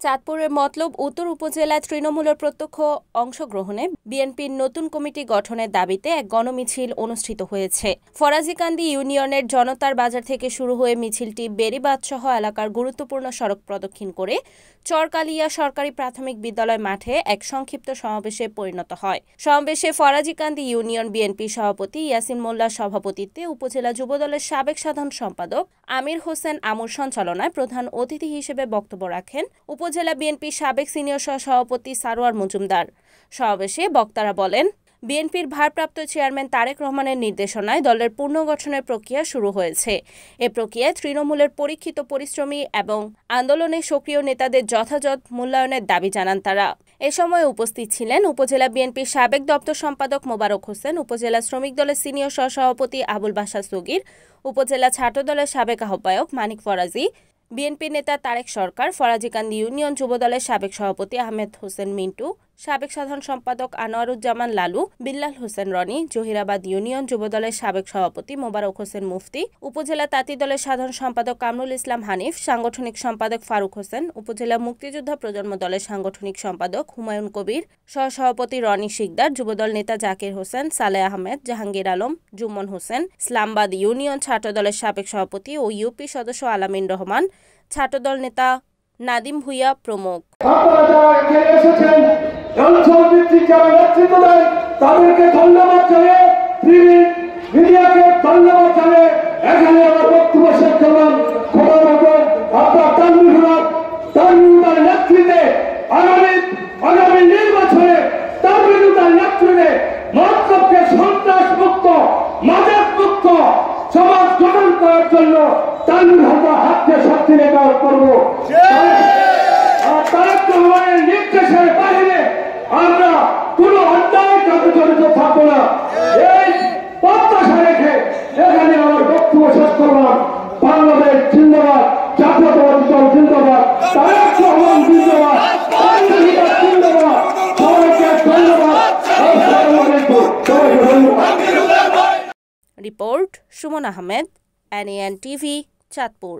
চাঁদপুরের মতলব উত্তর উপজেলায় তৃণমূলের প্রত্যক্ষ অংশগ্রহণে বিএনপির নতুন কমিটি গঠনের দাবিতে এক গণমিছিল অনুষ্ঠিত হয়েছে। ফরাজিকান্দি ইউনিয়নের জনতার বাজার থেকে শুরু হয়ে মিছিলটি বেড়িবাঁধসহ এলাকার গুরুত্বপূর্ণ সড়ক প্রদক্ষিণ করে চরকালিয়া সরকারি প্রাথমিক বিদ্যালয় মাঠে এক সংক্ষিপ্ত সমাবেশে পরিণত হয়। সমাবেশে ফরাজিকান্দি ইউনিয়ন বিএনপি সভাপতি ইয়াসিন মোল্লার সভাপতিত্বে উপজেলা যুবদলের সাবেক সাধারণ সম্পাদক আমির হোসেন আমুর সঞ্চালনায় প্রধান অতিথি হিসেবে বক্তব্য রাখেন উপজেলা বিএনপির সাবেক সিনিয়র সহ-সভাপতি সারোয়ার মজুমদার। সমাবেশে বক্তারা বলেন, বিএনপির ভারপ্রাপ্ত চেয়ারম্যান তারেক রহমানের নির্দেশনায় দলের পুনর্গঠনের প্রক্রিয়া শুরু হয়েছে। এ প্রক্রিয়ায় তৃণমূলের পরীক্ষিত পরিশ্রমী এবং আন্দোলনে সক্রিয় নেতাদের যথাযথ মূল্যায়নের দাবি জানান তারা। এ সময় উপস্থিত ছিলেন উপজেলা বিএনপির সাবেক দপ্তর সম্পাদক মোবারক হোসেন, উপজেলা শ্রমিক দলের সিনিয়র সহ-সভাপতি আবুল বাশার সগীর, উপজেলা ছাত্র দলের সাবেক আহ্বায়ক মানিক ফরাজি, বিএনপি নেতা তারেক সরকার, ফরাজিকান্দি ইউনিয়ন যুবদলের সাবেক সভাপতি আহমেদ হোসেন মিন্টু, সাবেক সাধারণ সম্পাদক আনোয়ারুজ্জামান লালু, বিল্লাল হোসেন রনি, জহিরাবাদ ইউনিয়ন যুবদলের সাবেক সভাপতি মোবারক হোসেন মুফতি, উপজেলা তাঁতি দলের সাধারণ সম্পাদক কামরুল ইসলাম হানিফ, সাংগঠনিক সম্পাদক ফারুক হোসেন, উপজেলা মুক্তিযোদ্ধা প্রজন্ম দলের সাংগঠনিক সম্পাদক হুমায়ুন কবির, সহসভাপতি রনি শিকদার, যুবদল নেতা জাকির হোসেন, সালেহ আহমেদ, জাহাঙ্গীর আলম, জুম্মন হোসেন, ইসলামবাদ ইউনিয়ন ছাত্রদলের সাবেক সভাপতি ও ইউপি সদস্য আলামিন রহমান, ছাত্রদল নেতা নাদিম ভুইয়া প্রমুখ। তাদেরকে ধন্যবাদ জানিয়ে মিডিয়াকে ধন্যবাদ জানিয়ে এখানে আমার বক্তব্য শেষ করলাম। খবর খবর আপনার তার নেতৃত্বে আগামী নির্বাচনে তার নেতৃত্বে মতলবকে সন্ত্রাস মুক্ত মাদক মুক্ত সমাজ গঠন করার জন্য হাতকে শক্তি রেখা করবো। তারেক রহমানের নির্দেশের বাহিরে আমরা কোন অন্যায় কাজে জড়িত থাকবো না, এই প্রত্যাশা রেখে এখানে আমার বক্তব্য শেষ করলাম। বাংলাদেশ জিন্দাবাদ, জাতীয়তাবাদী দল জিন্দাবাদ, তারেক রহমান জিন্দাবাদ, জিন্দাবাদ। সবাইকে ধন্যবাদ। Report Suman Ahmed, NAN TV, Chandpur.